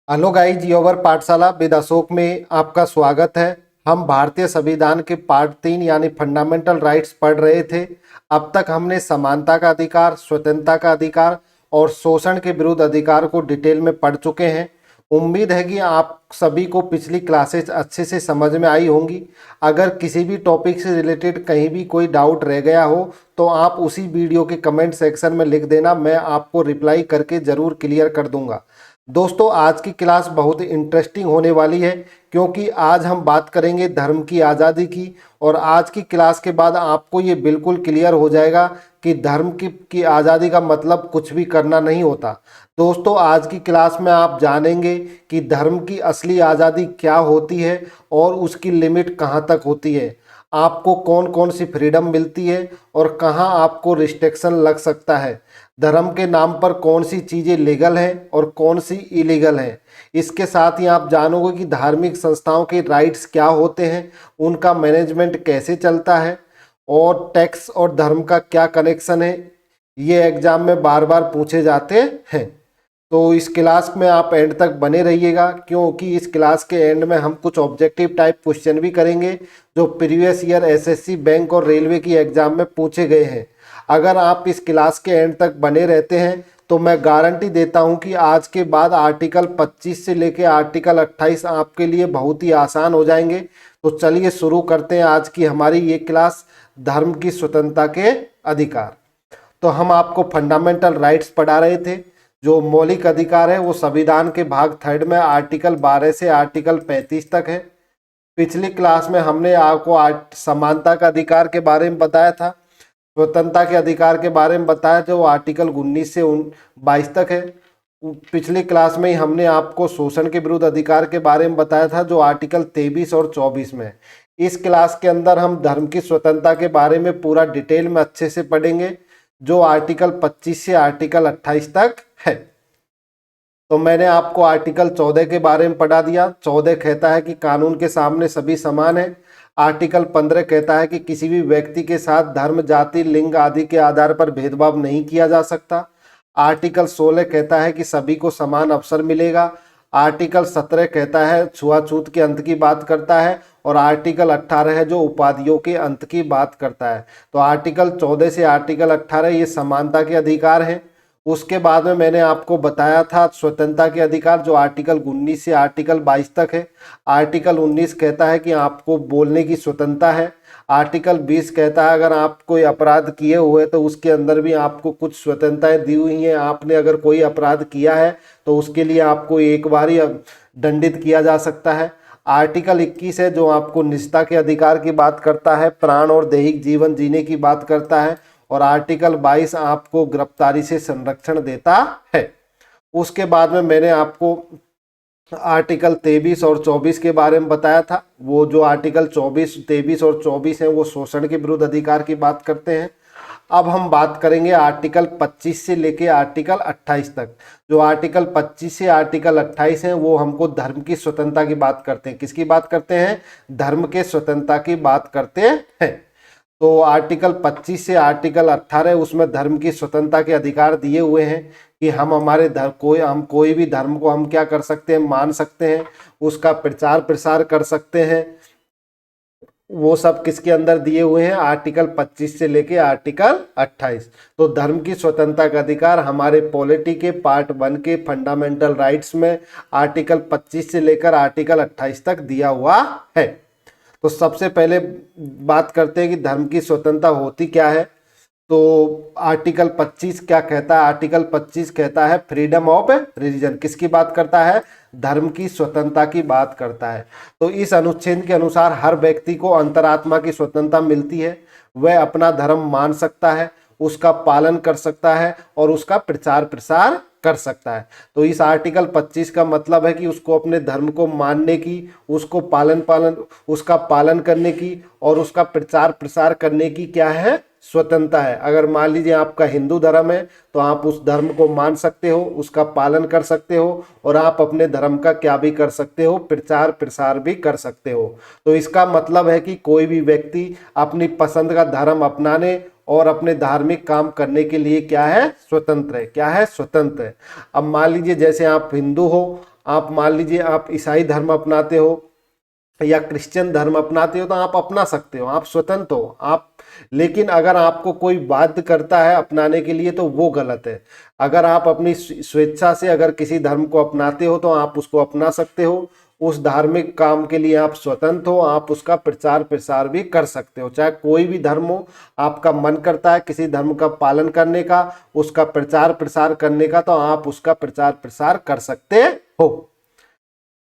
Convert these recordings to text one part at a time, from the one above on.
Hello guys, योवर पाठशाला with Ashok में आपका स्वागत है। हम भारतीय संविधान के पार्ट 3 यानी फंडामेंटल राइट्स पढ़ रहे थे। अब तक हमने समानता का अधिकार, स्वतंत्रता का अधिकार और शोषण के विरुद्ध अधिकार को डिटेल में पढ़ चुके हैं। उम्मीद है कि आप सभी को पिछली क्लासेस अच्छे से समझ में आई होंगी। अगर किसी भी टॉपिक से रिलेटेड कहीं भी कोई डाउट रह गया हो तो आप उसी वीडियो के कमेंट सेक्शन में लिख देना, मैं आपको रिप्लाई करके ज़रूर क्लियर कर दूंगा। दोस्तों, आज की क्लास बहुत इंटरेस्टिंग होने वाली है क्योंकि आज हम बात करेंगे धर्म की आज़ादी की। और आज की क्लास के बाद आपको ये बिल्कुल क्लियर हो जाएगा कि धर्म की आज़ादी का मतलब कुछ भी करना नहीं होता। दोस्तों, आज की क्लास में आप जानेंगे कि धर्म की असली आज़ादी क्या होती है और उसकी लिमिट कहाँ तक होती है, आपको कौन कौन सी फ्रीडम मिलती है और कहाँ आपको रिस्ट्रिक्शन लग सकता है, धर्म के नाम पर कौन सी चीज़ें लीगल हैं और कौन सी इलीगल हैं। इसके साथ ही आप जानोगे कि धार्मिक संस्थाओं के राइट्स क्या होते हैं, उनका मैनेजमेंट कैसे चलता है और टैक्स और धर्म का क्या कनेक्शन है। ये एग्जाम में बार बार पूछे जाते हैं। तो इस क्लास में आप एंड तक बने रहिएगा क्योंकि इस क्लास के एंड में हम कुछ ऑब्जेक्टिव टाइप क्वेश्चन भी करेंगे जो प्रीवियस ईयर एसएससी, बैंक और रेलवे की एग्जाम में पूछे गए हैं। अगर आप इस क्लास के एंड तक बने रहते हैं तो मैं गारंटी देता हूं कि आज के बाद आर्टिकल 25 से लेकर आर्टिकल 28 आपके लिए बहुत ही आसान हो जाएंगे। तो चलिए शुरू करते हैं आज की हमारी ये क्लास, धर्म की स्वतंत्रता के अधिकार। तो हम आपको फंडामेंटल राइट्स पढ़ा रहे थे। जो मौलिक अधिकार है वो संविधान के भाग 3 में आर्टिकल 12 से आर्टिकल 35 तक है। पिछली क्लास में हमने आपको समानता का अधिकार के बारे में बताया था, स्वतंत्रता के अधिकार के बारे में बताया जो आर्टिकल 19 से 22 तक है। पिछली क्लास में ही हमने आपको शोषण के विरुद्ध अधिकार के बारे में बताया था जो आर्टिकल 23 और 24 में है। इस क्लास के अंदर हम धर्म की स्वतंत्रता के बारे में पूरा डिटेल में अच्छे से पढ़ेंगे जो आर्टिकल 25 से आर्टिकल 28 तक है। तो मैंने आपको आर्टिकल 14 के बारे में पढ़ा दिया। 14 कहता है कि कानून के सामने सभी समान हैं। आर्टिकल 15 कहता है कि किसी भी व्यक्ति के साथ धर्म, जाति, लिंग आदि के आधार पर भेदभाव नहीं किया जा सकता। आर्टिकल 16 कहता है कि सभी को समान अवसर मिलेगा। आर्टिकल 17 कहता है छुआछूत के अंत की बात करता है और आर्टिकल 18 है जो उपाधियों के अंत की बात करता है। तो आर्टिकल 14 से आर्टिकल 18 ये समानता के अधिकार हैं। उसके बाद में मैंने आपको बताया था स्वतंत्रता के अधिकार जो आर्टिकल 19 से आर्टिकल 22 तक है। आर्टिकल 19 कहता है कि आपको बोलने की स्वतंत्रता है। आर्टिकल 20 कहता है अगर आप कोई अपराध किए हुए तो उसके अंदर भी आपको कुछ स्वतंत्रताएं दी हुई हैं। आपने अगर कोई अपराध किया है तो उसके लिए आपको एक बार ही दंडित किया जा सकता है। आर्टिकल 21 है जो आपको निजता के अधिकार की बात करता है, प्राण और दैहिक जीवन जीने की बात करता है। और आर्टिकल 22 आपको गिरफ्तारी से संरक्षण देता है। उसके बाद में मैंने आपको आर्टिकल 23 और 24 के बारे में बताया था। वो जो आर्टिकल 23 और 24 हैं वो शोषण के विरुद्ध अधिकार की बात करते हैं। अब हम बात करेंगे आर्टिकल 25 से लेके आर्टिकल 28 तक। जो आर्टिकल 25 से आर्टिकल 28 हैं वो हमको धर्म की स्वतंत्रता की बात करते हैं। किसकी बात करते हैं? धर्म के स्वतंत्रता की बात करते हैं। तो आर्टिकल 25 से आर्टिकल 18 उसमें धर्म की स्वतंत्रता के अधिकार दिए हुए हैं कि हम हमारे धर्म कोई भी धर्म को हम क्या कर सकते हैं, मान सकते हैं, उसका प्रचार प्रसार कर सकते हैं। वो सब किसके अंदर दिए हुए हैं? आर्टिकल 25 से लेके आर्टिकल 28। तो धर्म की स्वतंत्रता का अधिकार हमारे पॉलिटी के पार्ट 1 के फंडामेंटल राइट्स में आर्टिकल 25 से लेकर आर्टिकल 28 तक दिया हुआ है। तो सबसे पहले बात करते हैं कि धर्म की स्वतंत्रता होती क्या है। तो आर्टिकल 25 क्या कहता है? आर्टिकल 25 कहता है फ्रीडम ऑफ रिलीजन। किसकी बात करता है? धर्म की स्वतंत्रता की बात करता है। तो इस अनुच्छेद के अनुसार हर व्यक्ति को अंतरात्मा की स्वतंत्रता मिलती है। वह अपना धर्म मान सकता है, उसका पालन कर सकता है और उसका प्रचार प्रसार कर सकता है। तो इस आर्टिकल 25 का मतलब है कि उसको अपने धर्म को मानने की, उसको उसका पालन करने की और उसका प्रचार प्रसार करने की क्या है? स्वतंत्रता है। अगर मान लीजिए आपका हिंदू धर्म है तो आप उस धर्म को मान सकते हो, उसका पालन कर सकते हो और आप अपने धर्म का क्या भी कर सकते हो? प्रचार प्रसार भी कर सकते हो। तो इसका मतलब है कि कोई भी व्यक्ति अपनी पसंद का धर्म अपनाने और अपने धार्मिक काम करने के लिए क्या है? स्वतंत्र है। क्या है? स्वतंत्र है। अब मान लीजिए जैसे आप हिंदू हो, आप मान लीजिए आप ईसाई धर्म अपनाते हो या क्रिश्चियन धर्म अपनाते हो तो आप अपना सकते हो, आप स्वतंत्र हो आप। लेकिन अगर आपको कोई बाध्य करता है अपनाने के लिए तो वो गलत है। अगर आप अपनी स्वेच्छा से अगर किसी धर्म को अपनाते हो तो आप उसको अपना सकते हो, उस धार्मिक काम के लिए आप स्वतंत्र हो, आप उसका प्रचार प्रसार भी कर सकते हो, चाहे कोई भी धर्म हो। आपका मन करता है किसी धर्म का पालन करने का, उसका प्रचार प्रसार करने का, तो आप उसका प्रचार प्रसार कर सकते हो।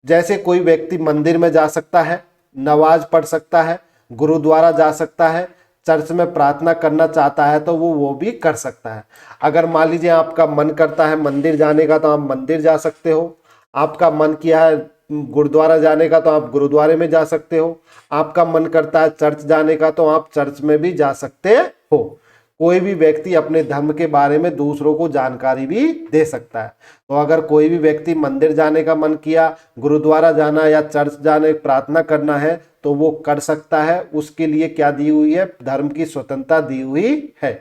जैसे कोई व्यक्ति मंदिर में जा सकता है, नमाज पढ़ सकता है, गुरुद्वारा जा सकता है, चर्च में प्रार्थना करना चाहता है तो वो भी कर सकता है। अगर मान लीजिए आपका मन करता है मंदिर जाने का तो आप मंदिर जा सकते हो, आपका मन किया है गुरुद्वारा जाने का तो आप गुरुद्वारे में जा सकते हो, आपका मन करता है चर्च जाने का तो आप चर्च में भी जा सकते हो। कोई भी व्यक्ति अपने धर्म के बारे में दूसरों को जानकारी भी दे सकता है। तो अगर कोई भी व्यक्ति मंदिर जाने का मन किया, गुरुद्वारा जाना या चर्च जाने प्रार्थना करना है तो वो कर सकता है। उसके लिए क्या दी हुई है? धर्म की स्वतंत्रता दी हुई है।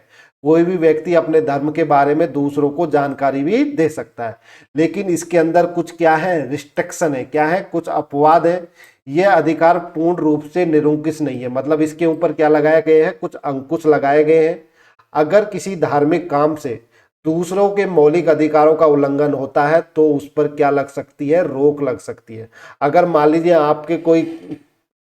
कोई भी व्यक्ति अपने धर्म के बारे में दूसरों को जानकारी भी दे सकता है। लेकिन इसके अंदर कुछ क्या है? रिस्ट्रिक्शन है। क्या है? कुछ अपवाद है। यह अधिकार पूर्ण रूप से निरंकुश नहीं है। मतलब इसके ऊपर क्या लगाए गए हैं? कुछ अंकुश लगाए गए हैं। अगर किसी धार्मिक काम से दूसरों के मौलिक अधिकारों का उल्लंघन होता है तो उस पर क्या लग सकती है? रोक लग सकती है। अगर मान लीजिए आपके कोई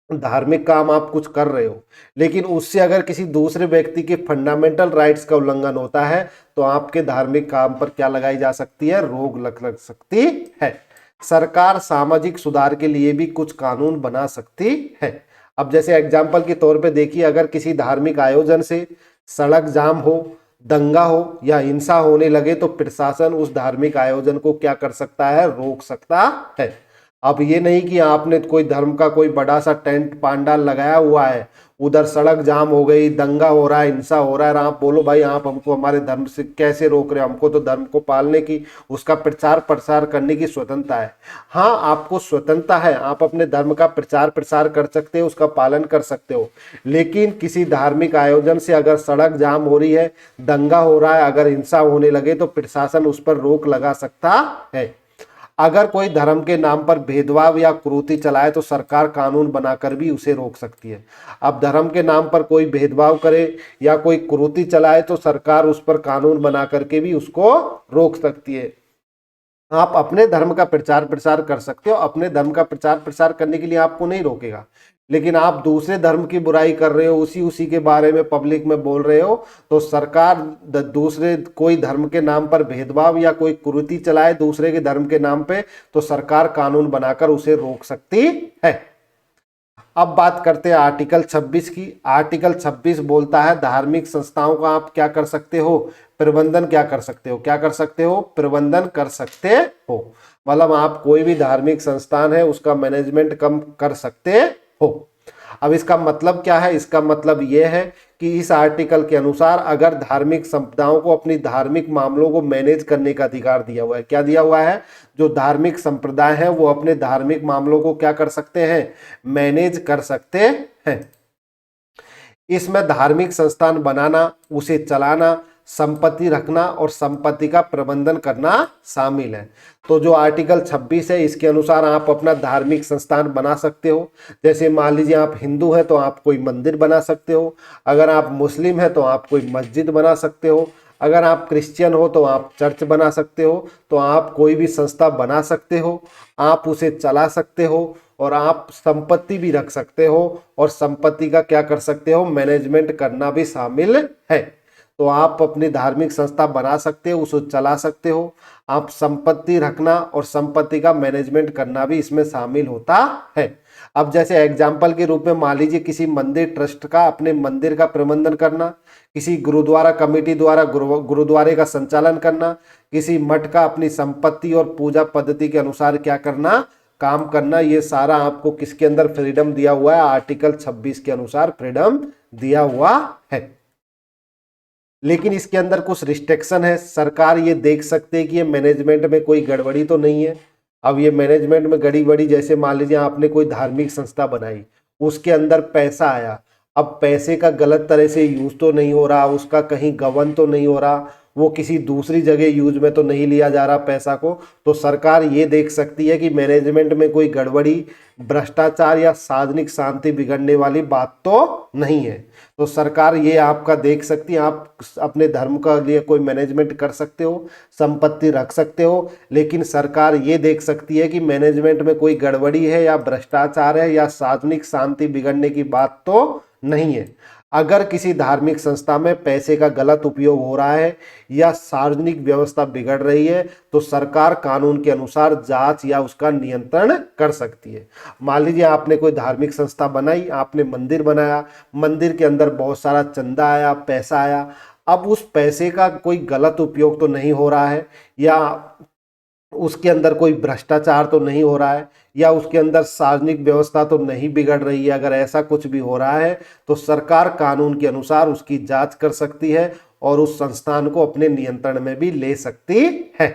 धार्मिक काम आप कुछ कर रहे हो लेकिन उससे अगर किसी दूसरे व्यक्ति के फंडामेंटल राइट्स का उल्लंघन होता है तो आपके धार्मिक काम पर क्या लगाई जा सकती है? रोक लग सकती है। सरकार सामाजिक सुधार के लिए भी कुछ कानून बना सकती है। अब जैसे एग्जाम्पल के तौर पे देखिए, अगर किसी धार्मिक आयोजन से सड़क जाम हो, दंगा हो या हिंसा होने लगे तो प्रशासन उस धार्मिक आयोजन को क्या कर सकता है? रोक सकता है। अब ये नहीं कि आपने कोई धर्म का कोई बड़ा सा टेंट पांडाल लगाया हुआ है, उधर सड़क जाम हो गई, दंगा हो रहा है, हिंसा हो रहा है, आप बोलो भाई आप हमको हमारे धर्म से कैसे रोक रहे हो? हमको तो धर्म को पालने की, उसका प्रचार प्रसार करने की स्वतंत्रता है। हाँ, आपको स्वतंत्रता है, आप अपने धर्म का प्रचार प्रसार कर सकते हो, उसका पालन कर सकते हो। लेकिन किसी धार्मिक आयोजन से अगर सड़क जाम हो रही है, दंगा हो रहा है, अगर हिंसा होने लगे तो प्रशासन उस पर रोक लगा सकता है। अगर कोई धर्म के नाम पर भेदभाव या कुरीति चलाए तो सरकार कानून बनाकर भी उसे रोक सकती है। अब धर्म के नाम पर कोई भेदभाव करे या कोई कुरीति चलाए तो सरकार उस पर कानून बना करके भी उसको रोक सकती है। आप अपने धर्म का प्रचार प्रसार कर सकते हो, अपने धर्म का प्रचार प्रसार करने के लिए आपको नहीं रोकेगा। लेकिन आप दूसरे धर्म की बुराई कर रहे हो, उसी के बारे में पब्लिक में बोल रहे हो तो सरकार दूसरे कोई धर्म के नाम पर भेदभाव या कोई कुरीति चलाए दूसरे के धर्म के नाम पे तो सरकार कानून बनाकर उसे रोक सकती है। अब बात करते हैं आर्टिकल 26 की। आर्टिकल 26 बोलता है धार्मिक संस्थाओं का आप क्या कर सकते हो? प्रबंधन क्या कर सकते हो? क्या कर सकते हो? प्रबंधन कर सकते हो। मतलब आप कोई भी धार्मिक संस्थान है उसका मैनेजमेंट कम कर सकते हो। अब इसका मतलब क्या है? इसका मतलब यह है कि इस आर्टिकल के अनुसार अगर धार्मिक संप्रदायों को अपनी धार्मिक मामलों को मैनेज करने का अधिकार दिया हुआ है। क्या दिया हुआ है? जो धार्मिक संप्रदाय है वो अपने धार्मिक मामलों को क्या कर सकते हैं? मैनेज कर सकते हैं। इसमें धार्मिक संस्थान बनाना, उसे चलाना, संपत्ति रखना और संपत्ति का प्रबंधन करना शामिल है। तो जो आर्टिकल 26 है इसके अनुसार आप अपना धार्मिक संस्थान बना सकते हो। जैसे मान लीजिए आप हिंदू हैं तो आप कोई मंदिर बना सकते हो, अगर आप मुस्लिम हैं तो आप कोई मस्जिद बना सकते हो, अगर आप क्रिश्चियन हो तो आप चर्च बना सकते हो। तो आप कोई भी संस्था बना सकते हो, आप उसे चला सकते हो और आप संपत्ति भी रख सकते हो और संपत्ति का क्या कर सकते हो? मैनेजमेंट करना भी शामिल है। तो आप अपनी धार्मिक संस्था बना सकते हो, उसे चला सकते हो, आप संपत्ति रखना और संपत्ति का मैनेजमेंट करना भी इसमें शामिल होता है। अब जैसे एग्जाम्पल के रूप में मान लीजिए किसी मंदिर ट्रस्ट का अपने मंदिर का प्रबंधन करना, किसी गुरुद्वारा कमेटी द्वारा गुरुद्वारे का संचालन करना, किसी मठ का अपनी संपत्ति और पूजा पद्धति के अनुसार क्या करना? काम करना। ये सारा आपको किसके अंदर फ्रीडम दिया हुआ है? आर्टिकल 26 के अनुसार फ्रीडम दिया हुआ है। लेकिन इसके अंदर कुछ रिस्ट्रिक्शन है। सरकार ये देख सकते हैं कि ये मैनेजमेंट में कोई गड़बड़ी तो नहीं है। अब ये मैनेजमेंट में गड़बड़ी जैसे मान लीजिए आपने कोई धार्मिक संस्था बनाई, उसके अंदर पैसा आया, अब पैसे का गलत तरह से यूज तो नहीं हो रहा, उसका कहीं गबन तो नहीं हो रहा, वो किसी दूसरी जगह यूज में तो नहीं लिया जा रहा पैसा को। तो सरकार ये देख सकती है कि मैनेजमेंट में कोई गड़बड़ी, भ्रष्टाचार या सार्वजनिक शांति बिगड़ने वाली बात तो नहीं है। तो सरकार ये आपका देख सकती है। आप अपने धर्म का लिए कोई मैनेजमेंट कर सकते हो, संपत्ति रख सकते हो, लेकिन सरकार ये देख सकती है कि मैनेजमेंट में कोई गड़बड़ी है या भ्रष्टाचार है या सार्वजनिक शांति बिगड़ने की बात तो नहीं है। अगर किसी धार्मिक संस्था में पैसे का गलत उपयोग हो रहा है या सार्वजनिक व्यवस्था बिगड़ रही है तो सरकार कानून के अनुसार जांच या उसका नियंत्रण कर सकती है। मान लीजिए आपने कोई धार्मिक संस्था बनाई, आपने मंदिर बनाया, मंदिर के अंदर बहुत सारा चंदा आया, पैसा आया। अब उस पैसे का कोई गलत उपयोग तो नहीं हो रहा है या उसके अंदर कोई भ्रष्टाचार तो नहीं हो रहा है या उसके अंदर सार्वजनिक व्यवस्था तो नहीं बिगड़ रही है। अगर ऐसा कुछ भी हो रहा है तो सरकार कानून के अनुसार उसकी जांच कर सकती है और उस संस्थान को अपने नियंत्रण में भी ले सकती है।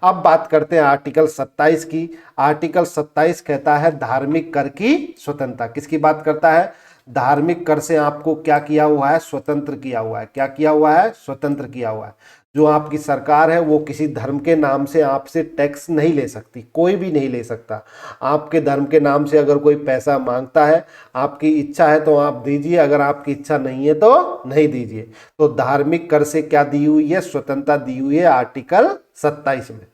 अब बात करते हैं आर्टिकल 27 की। आर्टिकल 27 कहता है धार्मिक कर की स्वतंत्रता। किसकी बात करता है? धार्मिक कर से आपको क्या किया हुआ है? स्वतंत्र किया हुआ है। क्या किया हुआ है? स्वतंत्र किया हुआ है। जो आपकी सरकार है वो किसी धर्म के नाम से आपसे टैक्स नहीं ले सकती, कोई भी नहीं ले सकता। आपके धर्म के नाम से अगर कोई पैसा मांगता है, आपकी इच्छा है तो आप दीजिए, अगर आपकी इच्छा नहीं है तो नहीं दीजिए। तो धार्मिक कर से क्या दी हुई है? स्वतंत्रता दी हुई है आर्टिकल 27 में।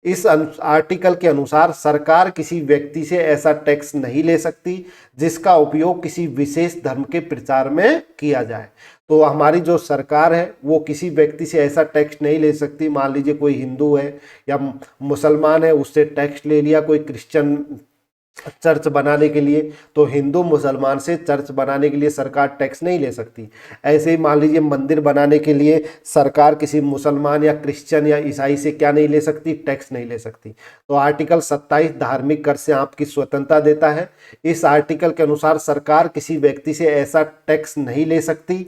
इस आर्टिकल के अनुसार सरकार किसी व्यक्ति से ऐसा टैक्स नहीं ले सकती जिसका उपयोग किसी विशेष धर्म के प्रचार में किया जाए। तो हमारी जो सरकार है वो किसी व्यक्ति से ऐसा टैक्स नहीं ले सकती। मान लीजिए कोई हिंदू है या मुसलमान है, उससे टैक्स ले लिया कोई क्रिश्चियन चर्च बनाने के लिए, तो हिंदू मुसलमान से चर्च बनाने के लिए सरकार टैक्स नहीं ले सकती। ऐसे ही मान लीजिए मंदिर बनाने के लिए सरकार किसी मुसलमान या क्रिश्चियन या ईसाई से क्या नहीं ले सकती? टैक्स नहीं ले सकती। तो आर्टिकल 27 धार्मिक कर से आपकी स्वतंत्रता देता है। इस आर्टिकल के अनुसार सरकार किसी व्यक्ति से ऐसा टैक्स नहीं ले सकती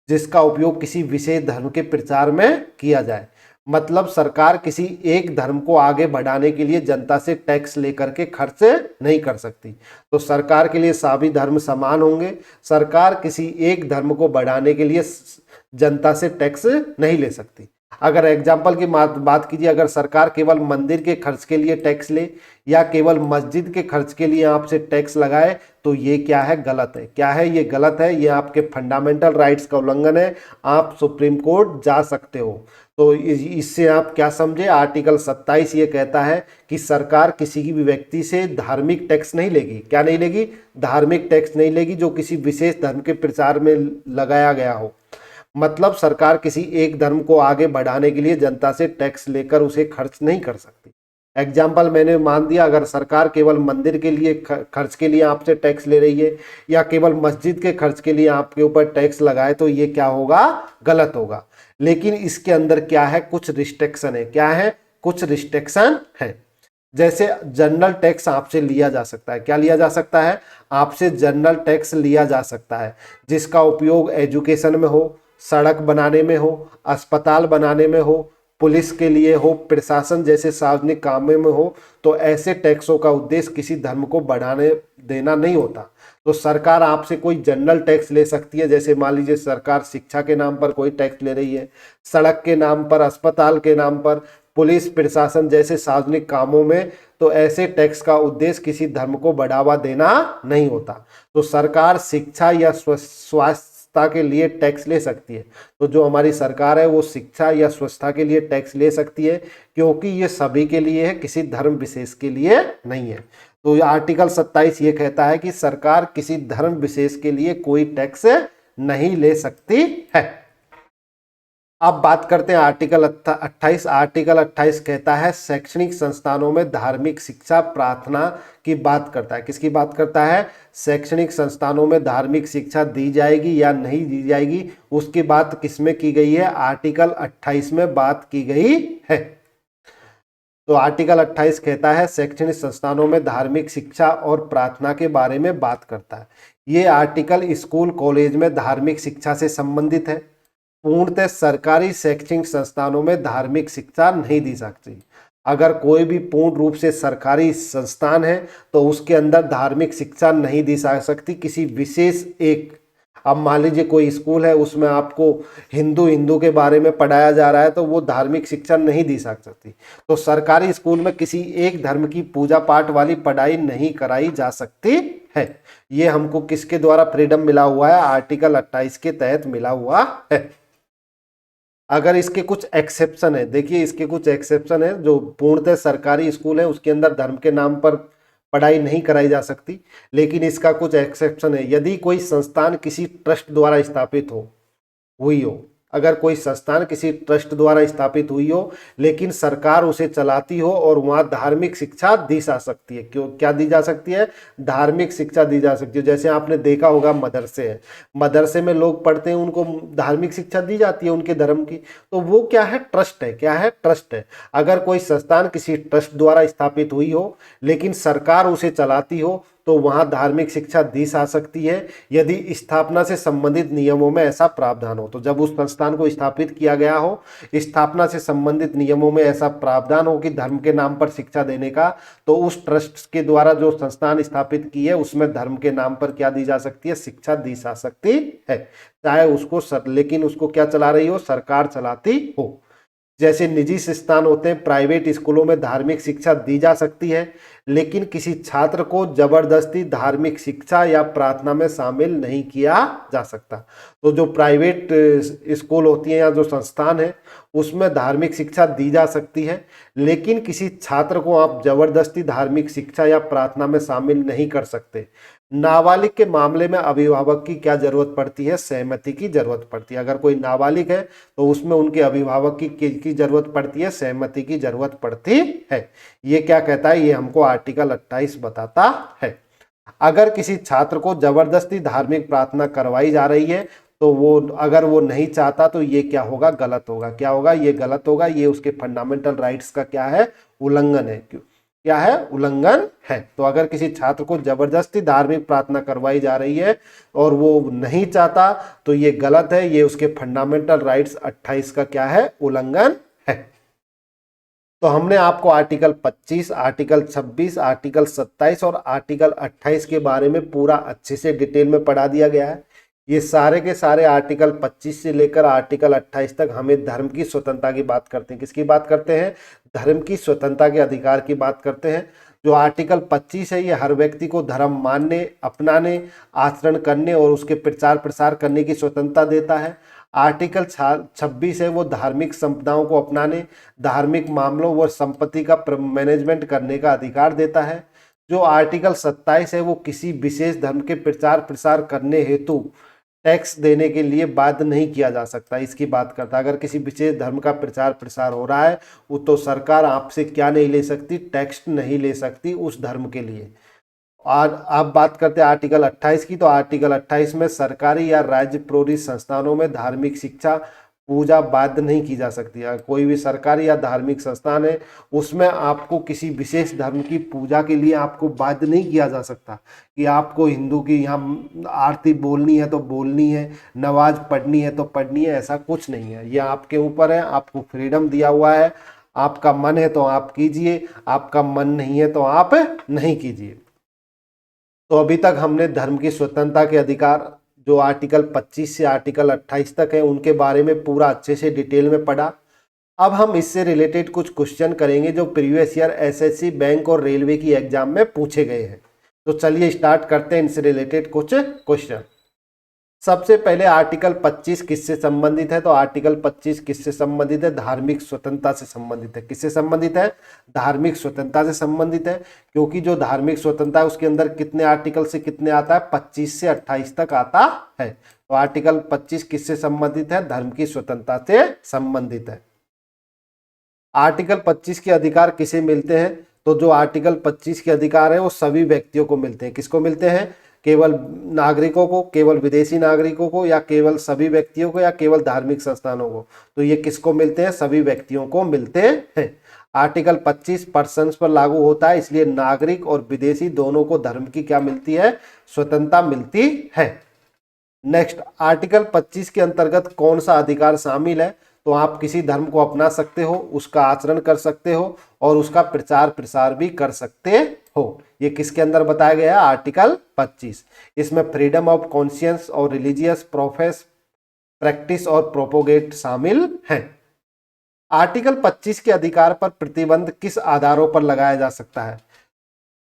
जिसका उपयोग किसी विशेष धर्म के प्रचार में किया जाए। मतलब सरकार किसी एक धर्म को आगे बढ़ाने के लिए जनता से टैक्स लेकर के खर्च नहीं कर सकती। तो सरकार के लिए सभी धर्म समान होंगे। सरकार किसी एक धर्म को बढ़ाने के लिए जनता से टैक्स नहीं ले सकती। अगर एग्जाम्पल की बात कीजिए, अगर सरकार केवल मंदिर के खर्च के लिए टैक्स ले या केवल मस्जिद के खर्च के लिए आपसे टैक्स लगाए तो ये क्या है? गलत है। क्या है? ये गलत है। ये आपके फंडामेंटल राइट्स का उल्लंघन है। आप सुप्रीम कोर्ट जा सकते हो। तो इससे आप क्या समझे? आर्टिकल 27 ये कहता है कि सरकार किसी भी व्यक्ति से धार्मिक टैक्स नहीं लेगी। क्या नहीं लेगी? धार्मिक टैक्स नहीं लेगी जो किसी विशेष धर्म के प्रचार में लगाया गया हो। मतलब सरकार किसी एक धर्म को आगे बढ़ाने के लिए जनता से टैक्स लेकर उसे खर्च नहीं कर सकती। एग्जाम्पल मैंने मान दिया, अगर सरकार केवल मंदिर के लिए खर्च के लिए आपसे टैक्स ले रही है या केवल मस्जिद के खर्च के लिए आपके ऊपर टैक्स लगाए तो ये क्या होगा? गलत होगा। लेकिन इसके अंदर क्या है? कुछ रिस्ट्रिक्शन है। क्या है? कुछ रिस्ट्रिक्शन है। जैसे जनरल टैक्स आपसे लिया जा सकता है। क्या लिया जा सकता है? आपसे जनरल टैक्स लिया जा सकता है जिसका उपयोग एजुकेशन में हो, सड़क बनाने में हो, अस्पताल बनाने में हो, पुलिस के लिए हो, प्रशासन जैसे सार्वजनिक कामों में हो। तो ऐसे टैक्सों का उद्देश्य किसी धर्म को बढ़ाने देना नहीं होता। तो सरकार आपसे कोई जनरल टैक्स ले सकती है। जैसे मान लीजिए सरकार शिक्षा के नाम पर कोई टैक्स ले रही है, सड़क के नाम पर, अस्पताल के नाम पर, पुलिस प्रशासन जैसे सार्वजनिक कामों में। तो ऐसे टैक्स का उद्देश्य किसी धर्म को बढ़ावा देना नहीं होता। तो सरकार शिक्षा या स्वास्थ्य के लिए टैक्स ले सकती है। तो जो हमारी सरकार है वो शिक्षा या स्वच्छता के लिए टैक्स ले सकती है क्योंकि ये सभी के लिए है, किसी धर्म विशेष के लिए नहीं है। तो आर्टिकल 27 ये कहता है कि सरकार किसी धर्म विशेष के लिए कोई टैक्स नहीं ले सकती है। अब बात करते हैं आर्टिकल 28। आर्टिकल 28 कहता है शैक्षणिक संस्थानों में धार्मिक शिक्षा प्रार्थना की बात करता है। किसकी बात करता है? शैक्षणिक संस्थानों में धार्मिक शिक्षा दी जाएगी या नहीं दी जाएगी, उसकी बात किसमें की गई है? आर्टिकल 28 में बात की गई है। तो आर्टिकल 28 कहता है शैक्षणिक संस्थानों में धार्मिक शिक्षा और प्रार्थना के बारे में बात करता है। ये आर्टिकल स्कूल कॉलेज में धार्मिक शिक्षा से संबंधित है। पूर्णतः सरकारी शैक्षणिक संस्थानों में धार्मिक शिक्षा नहीं दी सकती। अगर कोई भी पूर्ण रूप से सरकारी संस्थान है तो उसके अंदर धार्मिक शिक्षा नहीं दी जा सकती किसी विशेष एक अब मान लीजिए कोई स्कूल है, उसमें आपको हिंदू के बारे में पढ़ाया जा रहा है, तो वो धार्मिक शिक्षा नहीं दी जा सकती। तो सरकारी स्कूल में किसी एक धर्म की पूजा पाठ वाली पढ़ाई नहीं कराई जा सकती है। ये हमको किसके द्वारा फ्रीडम मिला हुआ है? आर्टिकल 28 के तहत मिला हुआ है। अगर इसके कुछ एक्सेप्शन है, देखिए इसके कुछ एक्सेप्शन है। जो पूर्णतः सरकारी स्कूल है उसके अंदर धर्म के नाम पर पढ़ाई नहीं कराई जा सकती, लेकिन इसका कुछ एक्सेप्शन है। यदि कोई संस्थान किसी ट्रस्ट द्वारा स्थापित हुई हो, अगर कोई संस्थान किसी ट्रस्ट द्वारा स्थापित हुई हो लेकिन सरकार उसे चलाती हो और वहाँ धार्मिक शिक्षा दी जा सकती है। क्यों, क्या दी जा सकती है? धार्मिक शिक्षा दी जा सकती है। जैसे आपने देखा होगा मदरसे हैं, मदरसे में लोग पढ़ते हैं, उनको धार्मिक शिक्षा दी जाती है उनके धर्म की। तो वो क्या है? ट्रस्ट है। क्या है? ट्रस्ट है। अगर कोई संस्थान किसी ट्रस्ट द्वारा स्थापित हुई हो लेकिन सरकार उसे चलाती हो तो वहां धार्मिक शिक्षा दी जा सकती है, यदि स्थापना से संबंधित नियमों में ऐसा प्रावधान हो। तो जब उस संस्थान को स्थापित किया गया हो, स्थापना से संबंधित नियमों में ऐसा प्रावधान हो कि धर्म के नाम पर शिक्षा देने का, तो उस ट्रस्ट के द्वारा जो संस्थान स्थापित की है उसमें धर्म के नाम पर क्या दी जा सकती है? शिक्षा दी जा सकती है, चाहे उसको लेकिन उसको क्या चला रही हो? सरकार चलाती हो। जैसे निजी संस्थान होते हैं, प्राइवेट स्कूलों में धार्मिक शिक्षा दी जा सकती है, लेकिन किसी छात्र को जबरदस्ती धार्मिक शिक्षा या प्रार्थना में शामिल नहीं किया जा सकता। तो जो प्राइवेट स्कूल होती है या जो संस्थान है उसमें धार्मिक शिक्षा दी जा सकती है, लेकिन किसी छात्र को आप जबरदस्ती धार्मिक शिक्षा या प्रार्थना में शामिल नहीं कर सकते। नाबालिग के मामले में अभिभावक की क्या जरूरत पड़ती है? सहमति की जरूरत पड़ती है। अगर कोई नाबालिग है तो उसमें उनके अभिभावक की जरूरत पड़ती है, सहमति की जरूरत पड़ती है। ये क्या कहता है? ये हमको आर्टिकल 28 बताता है। अगर किसी छात्र को जबरदस्ती धार्मिक प्रार्थना करवाई जा रही है तो वो, अगर वो नहीं चाहता तो ये क्या होगा? गलत होगा। क्या होगा? ये गलत होगा। ये उसके फंडामेंटल राइट्स का क्या है? उल्लंघन है। क्या है? उल्लंघन है। तो अगर किसी छात्र को जबरदस्ती धार्मिक प्रार्थना करवाई जा रही है और वो नहीं चाहता तो ये गलत है। ये उसके फंडामेंटल राइट्स 28 का क्या है? उल्लंघन है। तो हमने आपको आर्टिकल 25, आर्टिकल 26, आर्टिकल 27 और आर्टिकल 28 के बारे में पूरा अच्छे से डिटेल में पढ़ा दिया गया है। ये सारे के सारे आर्टिकल 25 से लेकर आर्टिकल 28 तक हमें धर्म की स्वतंत्रता की बात करते हैं। किसकी बात करते हैं? धर्म की स्वतंत्रता के अधिकार की बात करते हैं। जो आर्टिकल 25 है ये हर व्यक्ति को धर्म मानने, अपनाने, आचरण करने और उसके प्रचार प्रसार करने की स्वतंत्रता देता है। आर्टिकल 26 है वो धार्मिक संप्रदायों को अपनाने, धार्मिक मामलों व संपत्ति का मैनेजमेंट करने का अधिकार देता है। जो आर्टिकल 27 है वो किसी विशेष धर्म के प्रचार प्रसार करने हेतु टैक्स देने के लिए बाध्य नहीं किया जा सकता, इसकी बात करता है। अगर किसी विशेष धर्म का प्रचार प्रसार हो रहा है वो तो सरकार आपसे क्या नहीं ले सकती? टैक्स नहीं ले सकती उस धर्म के लिए। और आप बात करते हैं आर्टिकल 28 की, तो आर्टिकल 28 में सरकारी या राज्य प्रेरित संस्थानों में धार्मिक शिक्षा पूजा बाध्य नहीं की जा सकती है। कोई भी सरकारी या धार्मिक संस्थान है उसमें आपको किसी विशेष धर्म की पूजा के लिए आपको बाध्य नहीं किया जा सकता कि आपको हिंदू की यहाँ आरती बोलनी है तो बोलनी है, नमाज पढ़नी है तो पढ़नी है, ऐसा कुछ नहीं है। यह आपके ऊपर है, आपको फ्रीडम दिया हुआ है। आपका मन है तो आप कीजिए, आपका मन नहीं है तो आप नहीं कीजिए। तो अभी तक हमने धर्म की स्वतंत्रता के अधिकार जो आर्टिकल 25 से आर्टिकल 28 तक है उनके बारे में पूरा अच्छे से डिटेल में पढ़ा। अब हम इससे रिलेटेड कुछ क्वेश्चन करेंगे जो प्रीवियस ईयर एसएससी, बैंक और रेलवे की एग्जाम में पूछे गए हैं। तो चलिए स्टार्ट करते हैं इनसे रिलेटेड कुछ क्वेश्चन। सबसे पहले आर्टिकल 25 किससे संबंधित है? तो आर्टिकल 25 किससे संबंधित है? धार्मिक स्वतंत्रता से संबंधित है। किससे संबंधित है? धार्मिक स्वतंत्रता से संबंधित है, क्योंकि जो धार्मिक स्वतंत्रता है उसके अंदर कितने आर्टिकल से कितने आता है? 25 से 28 तक आता है। तो आर्टिकल 25 किससे संबंधित है? धर्म की स्वतंत्रता से संबंधित है। आर्टिकल 25 के अधिकार किसे मिलते हैं? तो जो आर्टिकल 25 के अधिकार है वो सभी व्यक्तियों को मिलते हैं। किसको मिलते हैं? केवल नागरिकों को, केवल विदेशी नागरिकों को, या केवल सभी व्यक्तियों को, या केवल धार्मिक संस्थानों को? तो ये किसको मिलते हैं? सभी व्यक्तियों को मिलते हैं। आर्टिकल 25 पर्सन्स पर लागू होता है, इसलिए नागरिक और विदेशी दोनों को धर्म की क्या मिलती है? स्वतंत्रता मिलती है। नेक्स्ट, आर्टिकल 25 के अंतर्गत कौन सा अधिकार शामिल है? तो आप किसी धर्म को अपना सकते हो, उसका आचरण कर सकते हो और उसका प्रचार प्रसार भी कर सकते हो। ये किसके अंदर बताया गया है? आर्टिकल 25। इसमें फ्रीडम ऑफ कॉन्शियंस और रिलीजियस प्रोफेस प्रैक्टिस और प्रोपोगेट शामिल हैं। आर्टिकल 25 के अधिकार पर प्रतिबंध किस आधारों पर लगाया जा सकता है?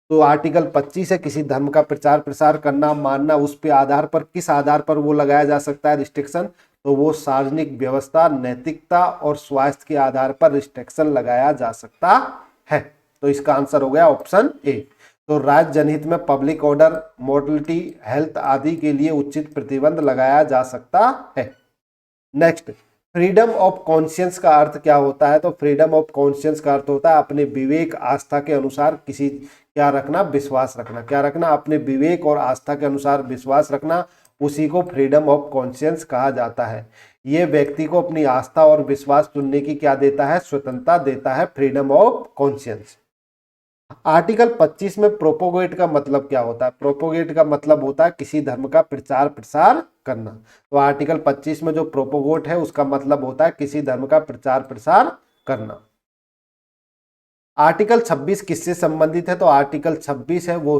तो आर्टिकल 25 है किसी धर्म का प्रचार प्रसार करना, मानना, उस पे आधार पर, किस आधार पर वो लगाया जा सकता है रिस्ट्रिक्शन? तो वो सार्वजनिक व्यवस्था, नैतिकता और स्वास्थ्य के आधार पर रिस्ट्रिक्शन लगाया जा सकता है। तो इसका आंसर हो गया ऑप्शन ए। तो राज्य जनहित में पब्लिक ऑर्डर, मोर्टलिटी, हेल्थ आदि के लिए उचित प्रतिबंध लगाया जा सकता है। नेक्स्ट, फ्रीडम ऑफ कॉन्शियंस का अर्थ क्या होता है? तो फ्रीडम ऑफ कॉन्शियंस का अर्थ होता है अपने विवेक आस्था के अनुसार किसी क्या रखना? विश्वास रखना। क्या रखना? अपने विवेक और आस्था के अनुसार विश्वास रखना, उसी को फ्रीडम ऑफ कॉन्शियंस कहा जाता है। ये व्यक्ति को अपनी आस्था और विश्वास चुनने की क्या देता है? स्वतंत्रता देता है, फ्रीडम ऑफ कॉन्शियंस। आर्टिकल 25 में प्रोपोगेट का मतलब क्या होता है? प्रोपोगेट का मतलब होता है किसी धर्म का प्रचार प्रसार करना। तो आर्टिकल 25 में जो प्रोपोगेट है उसका मतलब होता है किसी धर्म का प्रचार प्रसार करना। आर्टिकल 26 किससे संबंधित है? तो आर्टिकल 26 है वो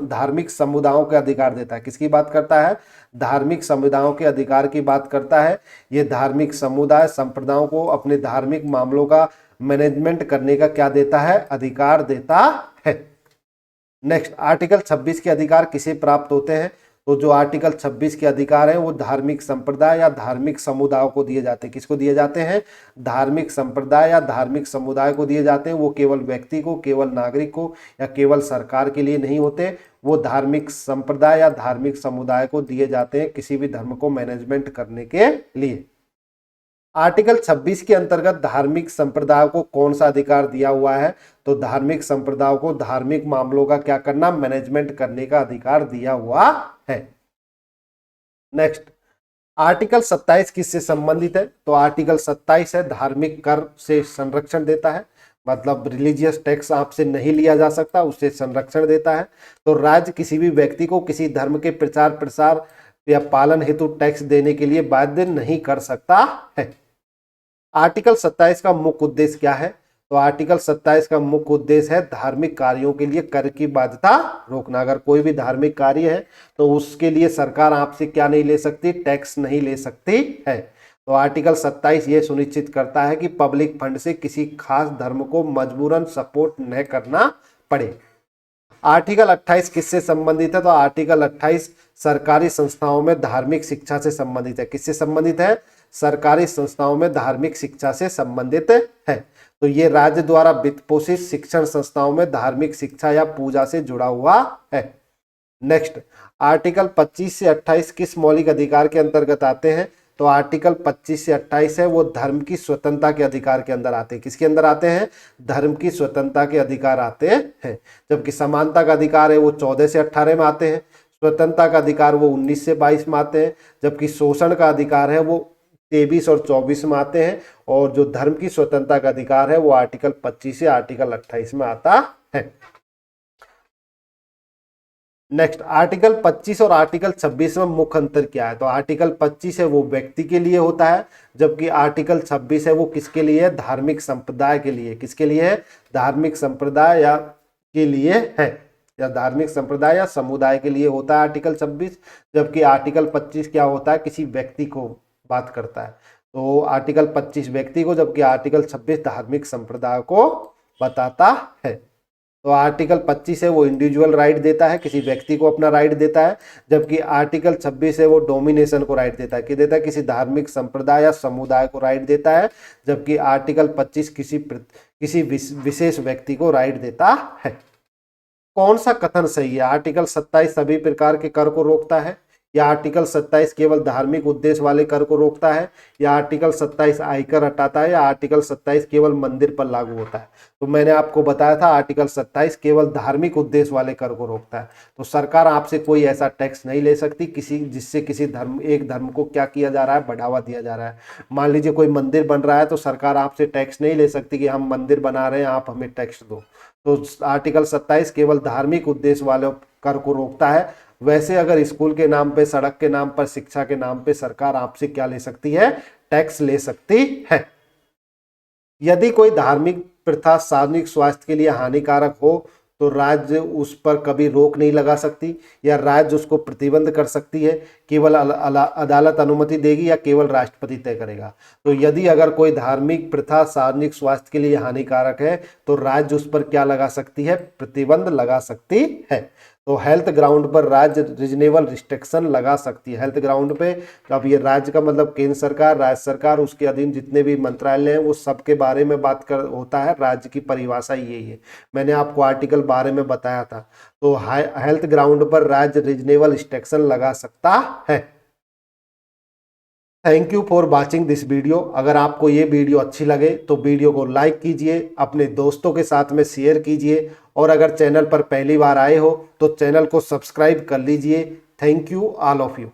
धार्मिक समुदायों के अधिकार देता है। किसकी बात करता है? धार्मिक समुदायों के अधिकार की बात करता है। ये धार्मिक समुदाय संप्रदायों को अपने धार्मिक मामलों का मैनेजमेंट करने का क्या देता है? अधिकार देता है। नेक्स्ट, आर्टिकल 26 के अधिकार किसे प्राप्त होते हैं? तो जो आर्टिकल 26 के अधिकार हैं वो धार्मिक संप्रदाय या धार्मिक समुदायों को दिए जाते हैं। किसको दिए जाते हैं? धार्मिक संप्रदाय या धार्मिक समुदाय को दिए जाते हैं। वो केवल व्यक्ति को, केवल नागरिक को या केवल सरकार के लिए नहीं होते, वो धार्मिक संप्रदाय या धार्मिक समुदाय को दिए जाते हैं किसी भी धर्म को मैनेजमेंट करने के लिए। आर्टिकल 26 के अंतर्गत धार्मिक संप्रदाय को कौन सा अधिकार दिया हुआ है? तो धार्मिक संप्रदायों को धार्मिक मामलों का क्या करना? मैनेजमेंट करने का अधिकार दिया हुआ है। नेक्स्ट, आर्टिकल 27 किससे संबंधित है? तो आर्टिकल 27 है धार्मिक कर से संरक्षण देता है, मतलब रिलीजियस टैक्स आपसे नहीं लिया जा सकता, उससे संरक्षण देता है। तो राज्य किसी भी व्यक्ति को किसी धर्म के प्रचार प्रसार या पालन हेतु टैक्स देने के लिए बाध्य नहीं कर सकता है। आर्टिकल 27 का मुख्य उद्देश्य क्या है? तो आर्टिकल 27 का मुख्य उद्देश्य है धार्मिक कार्यों के लिए कर की बाध्यता रोकना। अगर कोई भी धार्मिक कार्य है तो उसके लिए सरकार आपसे क्या नहीं ले सकती? टैक्स नहीं ले सकती है। तो आर्टिकल 27 ये सुनिश्चित करता है कि पब्लिक फंड से किसी खास धर्म को मजबूरन सपोर्ट न करना पड़े। आर्टिकल 28 किससे संबंधित है? तो आर्टिकल 28 सरकारी संस्थाओं में धार्मिक शिक्षा से संबंधित है। किससे संबंधित है? सरकारी संस्थाओं में धार्मिक शिक्षा से संबंधित है। तो ये राज्य द्वारा वित्त पोषित शिक्षण संस्थाओं में धार्मिक शिक्षा या पूजा से जुड़ा हुआ है। नेक्स्ट, आर्टिकल 25 से 28 किस मौलिक अधिकार के अंतर्गत आते हैं? तो आर्टिकल 25 से 28 है वो धर्म की स्वतंत्रता के अधिकार के अंदर आते हैं। किसके अंदर आते हैं? धर्म की स्वतंत्रता के अधिकार आते हैं। जबकि समानता का अधिकार है वो 14 से 18 में आते हैं, स्वतंत्रता का अधिकार वो 19 से 22 में आते हैं, जबकि शोषण का अधिकार है वो 23 और 24 में आते हैं, और जो धर्म की स्वतंत्रता का अधिकार है वो आर्टिकल 25 से आर्टिकल 28 में आता है। नेक्स्ट, आर्टिकल 25 और आर्टिकल 26 में मुख्य अंतर क्या है? तो आर्टिकल 25 है वो व्यक्ति के लिए होता है, जबकि आर्टिकल 26 है वो किसके लिए है? धार्मिक संप्रदाय के लिए। किसके लिए है? धार्मिक संप्रदाय या के लिए है, या धार्मिक संप्रदाय या समुदाय के लिए होता है आर्टिकल 26, जबकि आर्टिकल 25 क्या होता है? किसी व्यक्ति को बात करता है। तो आर्टिकल 25 व्यक्ति को, जबकि आर्टिकल 26 धार्मिक संप्रदाय को बताता है। तो आर्टिकल 25 है वो इंडिविजुअल राइट देता है, किसी व्यक्ति को अपना राइट देता है, जबकि आर्टिकल 26 है वो डोमिनेशन को राइट देता है। कि देता है? किसी धार्मिक संप्रदाय या समुदाय को राइट देता है, जबकि आर्टिकल 25 किसी विशेष व्यक्ति को राइट देता है। कौन सा कथन सही है? आर्टिकल 27 सभी प्रकार के कर को रोकता है, या आर्टिकल 27 केवल धार्मिक उद्देश्य वाले कर को रोकता है, या आर्टिकल 27 आयकर हटाता है, या आर्टिकल 27 केवल मंदिर पर लागू होता है? तो मैंने आपको बताया था आर्टिकल 27 केवल धार्मिक उद्देश्य वाले कर को रोकता है। तो सरकार आपसे कोई ऐसा टैक्स नहीं ले सकती जिससे किसी एक धर्म को क्या किया जा रहा है? बढ़ावा दिया जा रहा है। मान लीजिए कोई मंदिर बन रहा है तो सरकार आपसे टैक्स नहीं ले सकती कि हम मंदिर बना रहे हैं, आप हमें टैक्स दो। तो आर्टिकल 27 केवल धार्मिक उद्देश्य वाले कर को रोकता है। वैसे अगर स्कूल के नाम पे, सड़क के नाम पर, शिक्षा के नाम पे सरकार आपसे क्या ले सकती है? टैक्स ले सकती है। यदि कोई धार्मिक प्रथा सार्वजनिक स्वास्थ्य के लिए हानिकारक हो तो राज्य उस पर कभी रोक नहीं लगा सकती या राज्य उसको प्रतिबंध कर सकती है। केवल अदालत अनुमति देगी या केवल राष्ट्रपति तय करेगा। तो यदि अगर कोई धार्मिक प्रथा सार्वजनिक स्वास्थ्य के लिए हानिकारक है तो राज्य उस पर क्या लगा सकती है, प्रतिबंध लगा सकती है। तो हेल्थ ग्राउंड पर राज्य रीजनेबल रिस्ट्रिक्शन लगा सकती है। हेल्थ ग्राउंड पे अब ये राज्य का मतलब केंद्र सरकार, राज्य सरकार, उसके अधीन जितने भी मंत्रालय हैं वो सबके बारे में बात कर होता है। राज्य की परिभाषा यही है, मैंने आपको आर्टिकल बारे में बताया था। तो हेल्थ ग्राउंड पर राज्य रीजनेबल रिस्ट्रिक्शन लगा सकता है। Thank you for watching this video. अगर आपको ये वीडियो अच्छी लगे तो वीडियो को लाइक कीजिए, अपने दोस्तों के साथ में शेयर कीजिए और अगर चैनल पर पहली बार आए हो तो चैनल को सब्सक्राइब कर लीजिए। Thank you all of you.